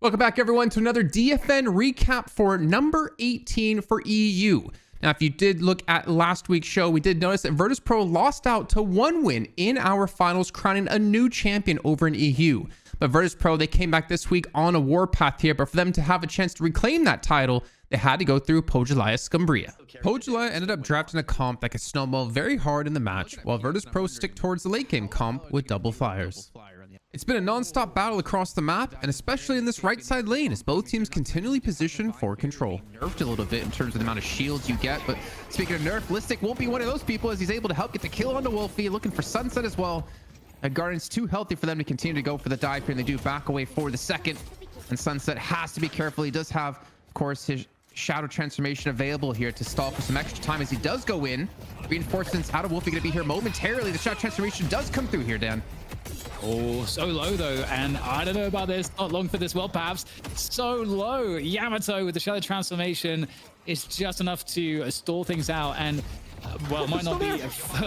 Welcome back, everyone, to another DFN recap for number 18 for EU. Now, if you did look at last week's show, we did notice that Virtus.pro lost out to one win in our finals, crowning a new champion over in EU. But Virtus.pro, they came back this week on a warpath here, but for them to have a chance to reclaim that title, they had to go through Pojilaya Skumbriya. Pojilaya ended up drafting a comp that could snowball very hard in the match, while Virtus.pro stick towards the late game comp with double flyers. It's been a non-stop battle across the map, and especially in this right side lane, as both teams continually position for control. Nerfed a little bit in terms of the amount of shields you get, but speaking of nerf, Listic won't be one of those people as he's able to help get the kill onto Wolfie, looking for Sunset as well. And Guardian's too healthy for them to continue to go for the dive here, and they do back away for the second. And Sunset has to be careful. He does have, of course, his Shadow Transformation available here to stall for some extra time as he does go in. Reinforcements out of Wolfie going to be here momentarily. The Shadow Transformation does come through here, Dan. Oh, so low though, and I don't know about this. Not long for this world, perhaps. So low. Yamato with the Shadow Transformation is just enough to stall things out, and well, it might not be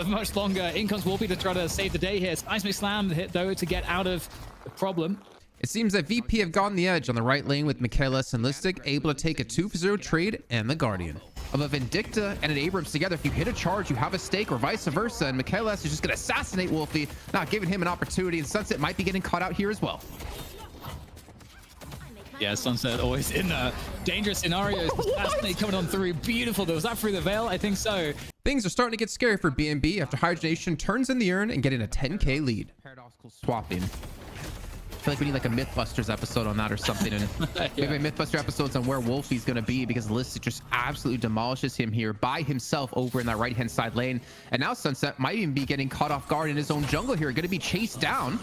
much longer. In comes Wolfie to try to save the day here. Seismic Slam hit though to get out of the problem. It seems that VP have gotten the edge on the right lane with Michaelis and Listic able to take a 2-for-0 trade and the Guardian. Of a Vindicta and an Abrams together, if you hit a charge, you have a stake, or vice versa, and Michaelis is just going to assassinate Wolfie, not giving him an opportunity, and Sunset might be getting caught out here as well. Yeah, Sunset always in dangerous scenarios. Assassinate coming on through. Beautiful though. Was that through the veil? I think so. Things are starting to get scary for BNB after Hydration turns in the urn and getting a 10k lead. Paradoxical swapping. I feel like we need like a Mythbusters episode on that or something, and maybe a Mythbuster episodes on where Wolfie's going to be, because Listic just absolutely demolishes him here by himself over in that right hand side lane. And now Sunset might even be getting caught off guard in his own jungle here, going to be chased down.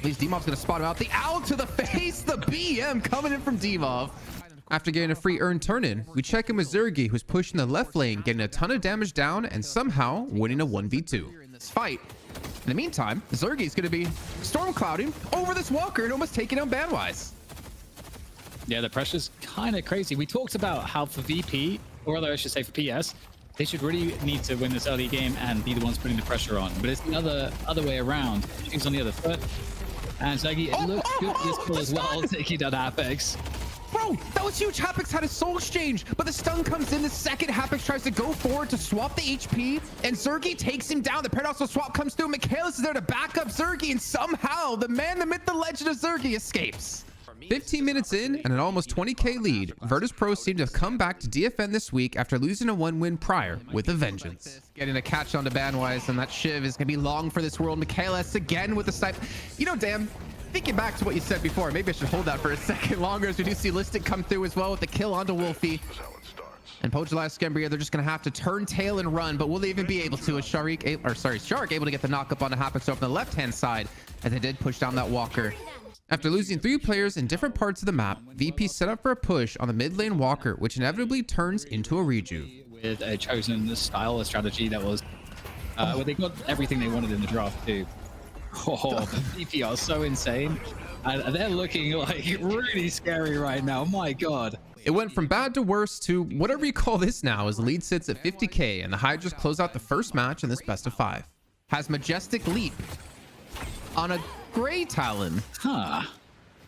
At least Demov's going to spot him out. The owl to the face, the BM coming in from Demov. After getting a free urn turn in, we check in with Zergi, who's pushing the left lane, getting a ton of damage down and somehow winning a 1v2 in this fight. In the meantime, Zergi's going to be storm clouding over this walker and almost taking down Bandwise. Yeah, the pressure's kind of crazy. We talked about how for VP, or rather I should say for PS, they should really need to win this early game and be the ones putting the pressure on. But it's the other way around. Things on the other foot. And Zergi looks good this kill as well, taking down Apex. Bro, that was huge. Hapex had a soul exchange, but the stun comes in the second. Hapex tries to go forward to swap the HP, and Zergi takes him down. The paradoxical swap comes through. Michaelis is there to back up Zergi, and somehow the man, the myth, the legend of Zergi escapes. 15 minutes in and an almost 20k lead, Virtus.pro seem to have come back to DFN this week after losing a 1-win prior with a vengeance. Getting a catch onto Bandwise, and that Shiv is going to be long for this world. Michaelis again with the snipe. You know, damn. Thinking back to what you said before, maybe I should hold that for a second longer, as we do see Listic come through as well with the kill onto Wolfie. And Pojilaya Skumbriya, they're just going to have to turn tail and run, but will they even be able to? Is Shark able to get the knock-up on the Hapex over on the left-hand side, as they did push down that walker. After losing 3 players in different parts of the map, VP set up for a push on the mid lane walker, which inevitably turns into a rejuve. With a chosen style, a strategy that was, well, they got everything they wanted in the draft too. Oh, VP are so insane, and they're looking like really scary right now. My god, it went from bad to worse to whatever you call this now, as the lead sits at 50k and the Hydras close out the first match in this best of 5. Has Majestic Leap on a Grey Talon.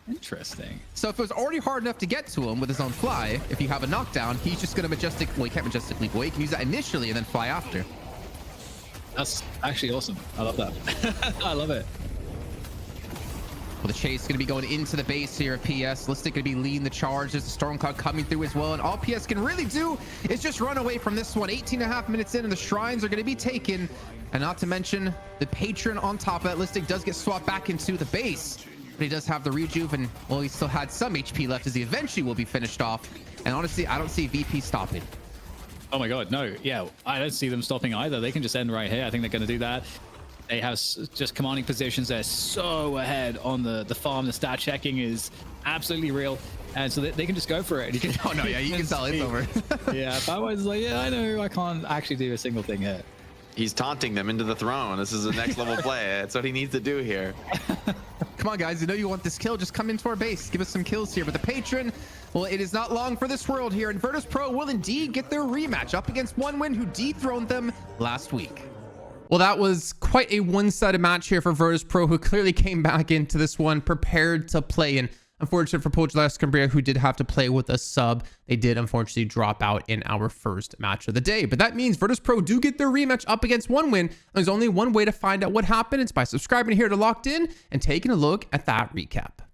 Interesting. So if it was already hard enough to get to him with his own fly, if you have a knockdown, he's just gonna well, he can't Majestic Leap away. He can use that initially and then fly after. That's actually awesome. I love that. I love it. Well, the chase is going to be going into the base here of PS. Listic going to be leading the charge. There's a storm cloud coming through as well, and all PS can really do is just run away from this one. 18.5 minutes in, and the shrines are going to be taken, and not to mention the patron on top of that. Listic does get swapped back into the base, but he does have the rejuve, and well, he still had some HP left as he eventually will be finished off. And honestly, I don't see VP stopping. Oh my god, no. Yeah, I don't see them stopping either. They can just end right here. I think they're going to do that. They have just commanding positions. They're so ahead on the farm. The stat checking is absolutely real, and so they can just go for it. You can, oh no, yeah, you can tell it's over. Yeah, Bandwise is like, yeah, I know, I can't actually do a single thing here. He's taunting them into the throne. This is a next level play. That's what he needs to do here. Come on, guys. You know you want this kill. Just come into our base. Give us some kills here. But the patron, well, it is not long for this world here. And Virtus.pro will indeed get their rematch up against 1-win who dethroned them last week. Well, that was quite a one-sided match here for Virtus.pro, who clearly came back into this one prepared to play. And Unfortunate for Pojilaya Skumbriya, who did have to play with a sub. They did unfortunately drop out in our first match of the day. But that means Virtus.pro do get their rematch up against 1win. There's only one way to find out what happened. It's by subscribing here to Locked In and taking a look at that recap.